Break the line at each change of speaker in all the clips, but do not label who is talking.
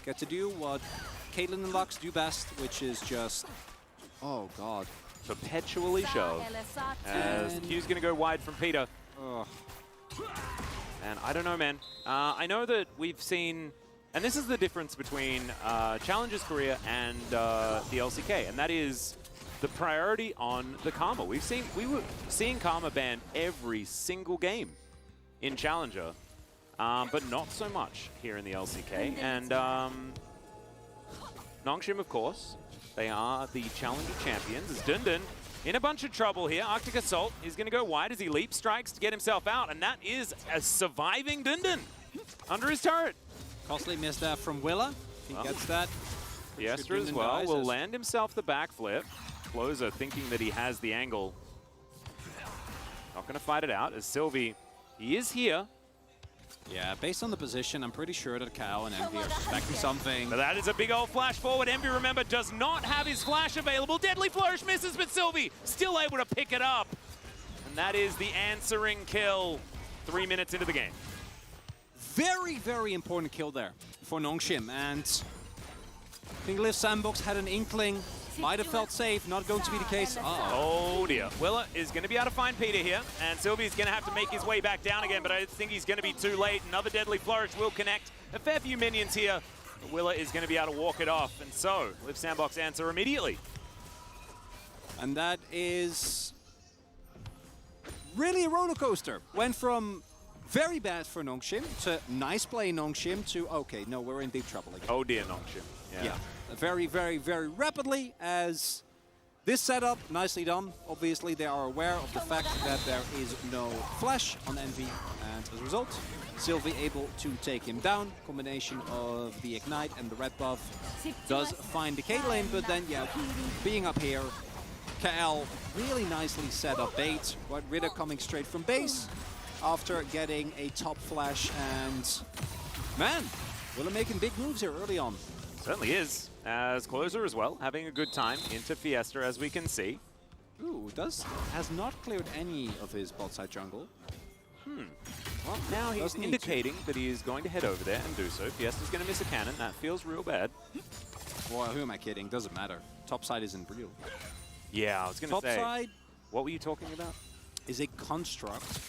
get to do what Caitlyn and Lux do best, which is just, oh god,
perpetually shove. As Q's going to go wide from Peter. And I don't know, man. I know that we've seen, and this is the difference between Challengers Korea and the LCK, and that is the priority on the Karma. We were seeing Karma ban every single game in Challenger, but not so much here in the LCK. And Nongshim, of course, they are the Challenger champions. As Dundun in a bunch of trouble here. Arctic Assault is going to go wide as he leap strikes to get himself out, and that is a surviving Dundun under his turret.
Costly missed that from Willa. He gets that.
Fiesta as well will land himself the backflip. Closer thinking that he has the angle. Not going to fight it out as Sylvie, he is here.
Yeah, based on the position, I'm pretty sure that Cal and Envy are suspecting something.
But that is a big old flash forward. Envy, remember, does not have his flash available. Deadly Flourish misses, but Sylvie still able to pick it up. And that is the answering kill 3 minutes into the game.
Very, very important kill there for Nongshim. And I think Liv Sandbox had an inkling. Might have felt safe, not going to be the case.
Oh dear. Willa is going to be able to find Peter here, and Sylvie's going to have to make his way back down again, but I think he's going to be too late. Another Deadly Flourish will connect. A fair few minions here. Willa is going to be able to walk it off, and so Liv Sandbox answer immediately.
And that is really a roller coaster. Went from very bad for Nongshim to nice play Nongshim to, okay, no, we're in deep trouble again.
Oh dear, Nongshim.
Yeah. Very, very, very rapidly as this setup, nicely done. Obviously, they are aware of the fact that there is no flash on Envy, and as a result, Sylvie able to take him down. Combination of the Ignite and the red buff does find the K lane, but then, yeah, being up here, KL really nicely set up bait. But Ritter coming straight from base after getting a top flash, and man, Willa making big moves here early on.
Certainly is. As Closer as well, having a good time into Fiesta, as we can see.
Ooh, has not cleared any of his bot side jungle.
Well, now he's indicating that he is going to head over there and do so. Fiesta's going to miss a cannon. That feels real bad.
Well, who am I kidding? Doesn't matter. Top side isn't real.
Yeah, I was going to say.
Top side,
what were you talking about?
Is a construct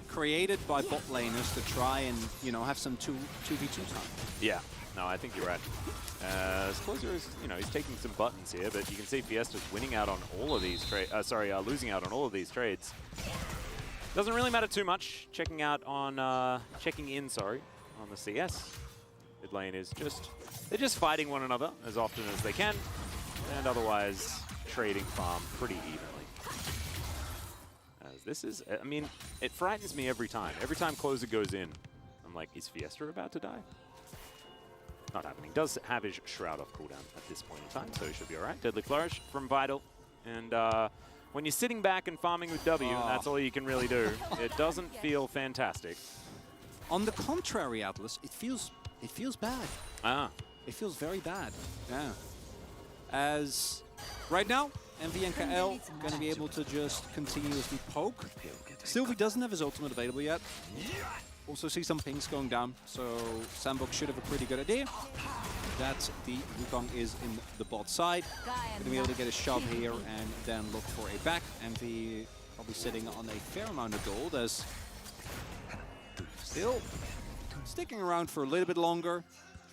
created by bot laners to try and, you know, have some 2v2 time.
Yeah. No, I think you're right. Closer is, you know, he's taking some buttons here, but you can see Fiesta's winning out on all of these trades. Losing out on all of these trades. Doesn't really matter too much. Checking in, on the CS. Mid lane is they're just fighting one another as often as they can, and otherwise trading farm pretty evenly. As this is, I mean, it frightens me every time. Every time Closer goes in, I'm like, is Fiesta about to die? Not happening. Does have his Shroud off cooldown at this point in time, so he should be all right. Deadly Flourish from Vital. And when you're sitting back and farming with W, that's all you can really do. It doesn't feel fantastic.
On the contrary, Atlas, it feels bad. It feels very bad. Yeah. As right now, MV and KL going to be able to just continuously poke. Sylvie doesn't have his ultimate available yet. Also see some pings going down, so Sandbox should have a pretty good idea that the Wukong is in the bot side. Going to be able to get a shove here and then look for a back. MV probably sitting on a fair amount of gold as still sticking around for a little bit longer,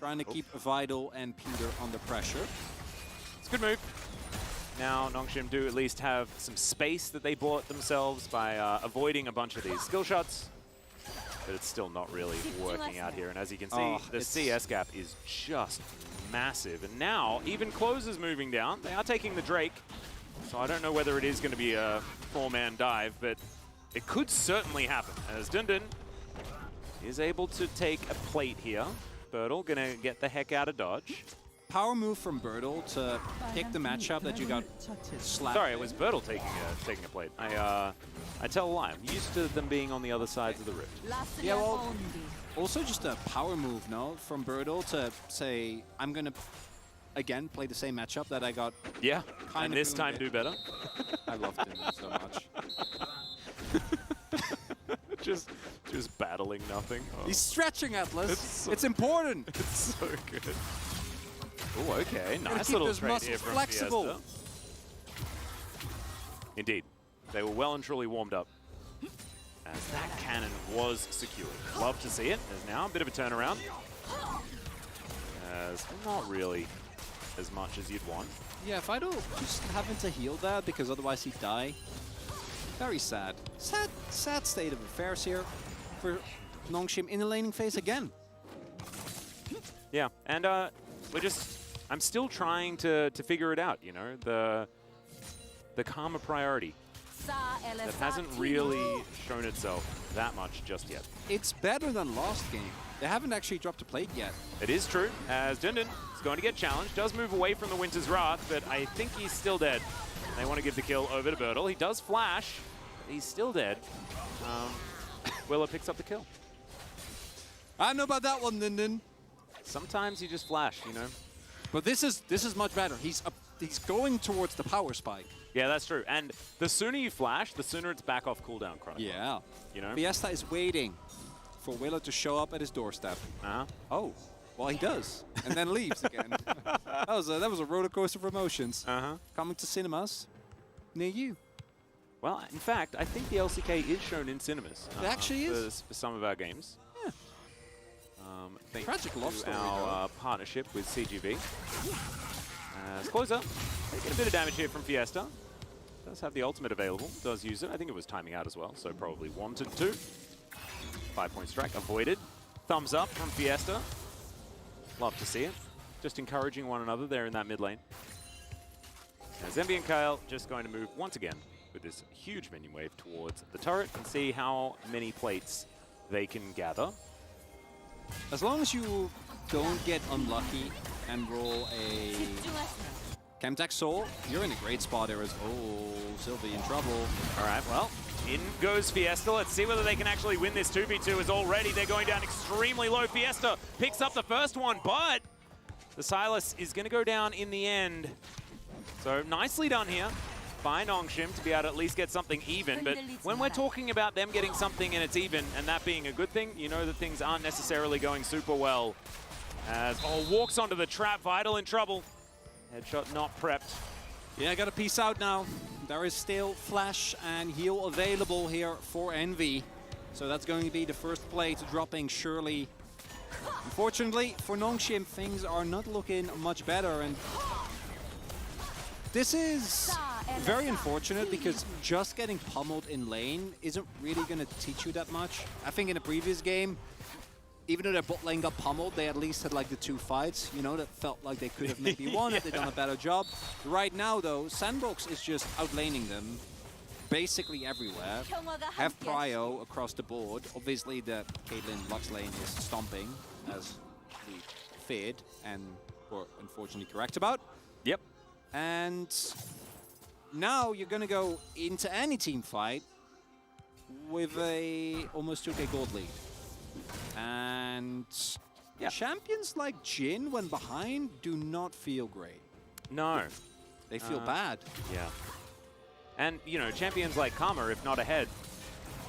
trying to keep Vital and Peter under pressure.
It's a good move. Now Nongshim do at least have some space that they bought themselves by avoiding a bunch of these skill shots. But it's still not really working out here. And as you can see, the CS gap is just massive. And now, even Closer's moving down. They are taking the Drake. So I don't know whether it is going to be a 4-man dive, but it could certainly happen. As Dundun is able to take a plate here. Bertle going to get the heck out of dodge.
Power move from Bertle to pick the matchup that you got slapped.
Sorry, it was Bertle taking a plate. I tell a lie. I'm used to them being on the other sides of the rift.
Yeah, well, also just a power move, no? From Bertle to say, I'm going to, again, play the same matchup that I got.
Yeah, and this time do better.
I loved him so much.
Just Just battling nothing. Oh.
He's stretching Atlas. It's important.
It's so good. Oh, okay. Nice
keep
little
those
trade here
muscles
from
flexible.
Fiesta. Indeed. They were well and truly warmed up. As that cannon was secured. Love to see it. There's now a bit of a turnaround. As not really as much as you'd want.
Yeah, Fido just having to heal that because otherwise he'd die. Very sad. Sad state of affairs here for Nongshim in the laning phase again.
Yeah, and I'm still trying to figure it out, you know, the karma priority that hasn't really shown itself that much just yet.
It's better than last game. They haven't actually dropped a plate yet.
It is true, as Dundun is going to get challenged, does move away from the Winter's Wrath, but I think he's still dead. They want to give the kill over to Bertle. He does flash, but he's still dead. Willa picks up the kill.
I don't know about that one, Dundun.
Sometimes you just flash, you know.
But this is much better. He's going towards the power spike.
Yeah, that's true. And the sooner you flash, the sooner it's back off cooldown, Chronicle.
Yeah.
You know?
Fiesta is waiting for Willa to show up at his doorstep.
Uh-huh.
Oh, well, he does, and then leaves again. That was a roller coaster of emotions.
Uh-huh.
Coming to cinemas near you.
Well, in fact, I think the LCK is shown in cinemas.
It actually is.
For some of our games.
Yeah.
Thanks
Tragic love
to
story,
our partnership with CGV. As closer, taking a bit of damage here from Fiesta. Does have the ultimate available, does use it. I think it was timing out as well, so probably wanted to. 5-point strike avoided. Thumbs up from Fiesta. Love to see it. Just encouraging one another there in that mid lane. Now Zemby and Kyle just going to move once again with this huge minion wave towards the turret and see how many plates they can gather.
As long as you don't get unlucky and roll a Chemtech Soul, you're in a great spot there. Oh, Sylvie in trouble.
All right, well, in goes Fiesta. Let's see whether they can actually win this 2v2 as already they're going down extremely low. Fiesta picks up the first one, but the Sylas is going to go down in the end. So nicely done here by Nongshim to be able to at least get something even. But when we're talking about them getting something and it's even, and that being a good thing, you know that things aren't necessarily going super well. As walks onto the trap, Vital in trouble. Headshot not prepped.
Yeah, got to peace out now. There is still flash and heal available here for Envy. So that's going to be the first plate dropping surely. Unfortunately, for Nongshim, things are not looking much better. And this is very unfortunate because just getting pummeled in lane isn't really going to teach you that much. I think in a previous game, even though their bot lane got pummeled, they at least had like the 2 fights, you know, that felt like they could have maybe won if they'd done a better job. Right now, though, Sandbox is just outlaning them basically everywhere. Have prio across the board. Obviously, the Caitlyn Lux lane is stomping, as we feared and were unfortunately correct about.
Yep.
And now you're going to go into any team fight with a almost 2k gold lead. And yeah, champions like Jhin, when behind, do not feel great.
No.
They feel bad.
Yeah. And, you know, champions like Karma, if not ahead,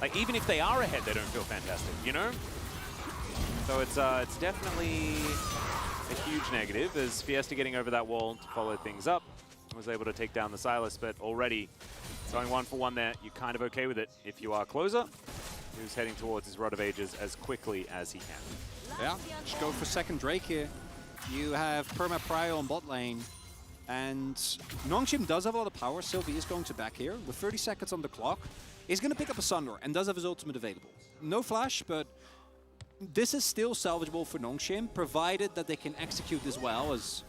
like, even if they are ahead, they don't feel fantastic, you know? So it's definitely a huge negative, as Fiesta getting over that wall to follow things up. Was able to take down the Sylas, but already going 1-for-1 there, you're kind of okay with it if you are closer. Who's heading towards his Rod of Ages as quickly as he can.
Yeah, just go for second Drake here. You have Perma Prio on bot lane, and Nongshim does have a lot of power. Sylvie is going to back here with 30 seconds on the clock. He's going to pick up a Sunder and does have his ultimate available. No flash, but this is still salvageable for Nongshim, provided that they can execute as well as...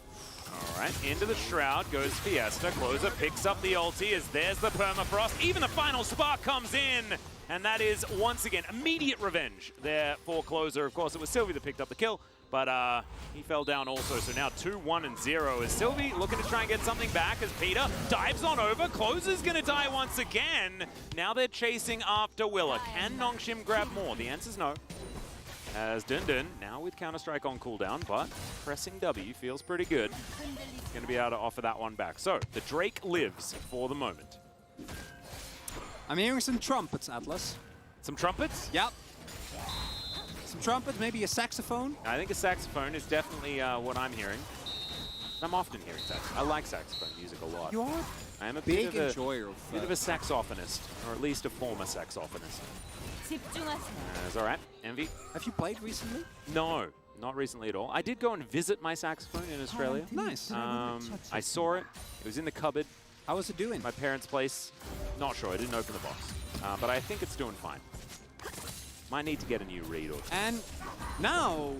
All right, into the Shroud goes Fiesta. Closer picks up the ulti as there's the Permafrost. Even the final spark comes in. And that is, once again, immediate revenge there for Closer. Of course, it was Sylvie that picked up the kill, but he fell down also. So now 2-1-0 as Sylvie looking to try and get something back as Peter dives on over. Closer's going to die once again. Now they're chasing after Willa. Can Nongshim grab more? The answer's no. As Dundun, now with Counter-Strike on cooldown, but pressing W feels pretty good. Going to be able to offer that one back. So the Drake lives for the moment.
I'm hearing some trumpets, Atlas.
Some trumpets?
Yep. Some trumpets, maybe a saxophone?
I think a saxophone is definitely what I'm hearing. I'm often hearing saxophone. I like saxophone music a lot.
You are?
I am a
Big
bit of
enjoyer of
bit of a saxophonist, or at least a former saxophonist. That's all right. Envy?
Have you played recently?
No, not recently at all. I did go and visit my saxophone in Australia.
Nice.
I saw it. It was in the cupboard.
How was it doing?
My parents' place. Not sure. I didn't open the box. But I think it's doing fine. Might need to get a new reed or two.
And now,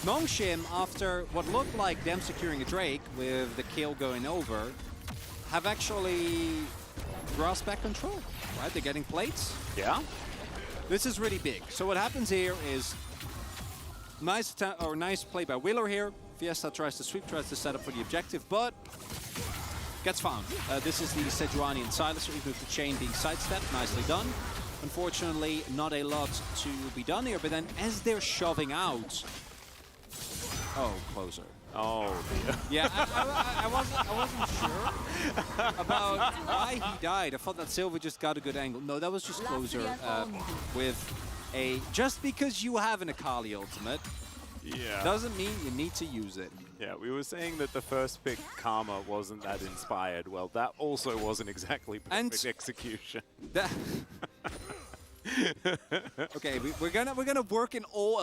Nongshim, after what looked like them securing a Drake with the kill going over, have actually grasped back control, right? They're getting plates.
Yeah?
This is really big. So what happens here is nice play by Wheeler here. Fiesta tries to sweep, tries to set up for the objective, but gets found. This is the Sejuani and Silencer, even with the chain being sidestepped. Nicely done. Unfortunately, not a lot to be done here, but then as they're shoving out... Oh, closer.
Oh, dear.
Yeah, I wasn't sure about why he died. I thought that Silva just got a good angle. No, that was just closer with a... Just because you have an Akali ultimate doesn't mean you need to use it.
Yeah, we were saying that the first pick, Karma, wasn't that inspired. Well, that also wasn't exactly perfect execution.
Okay, we're gonna work in all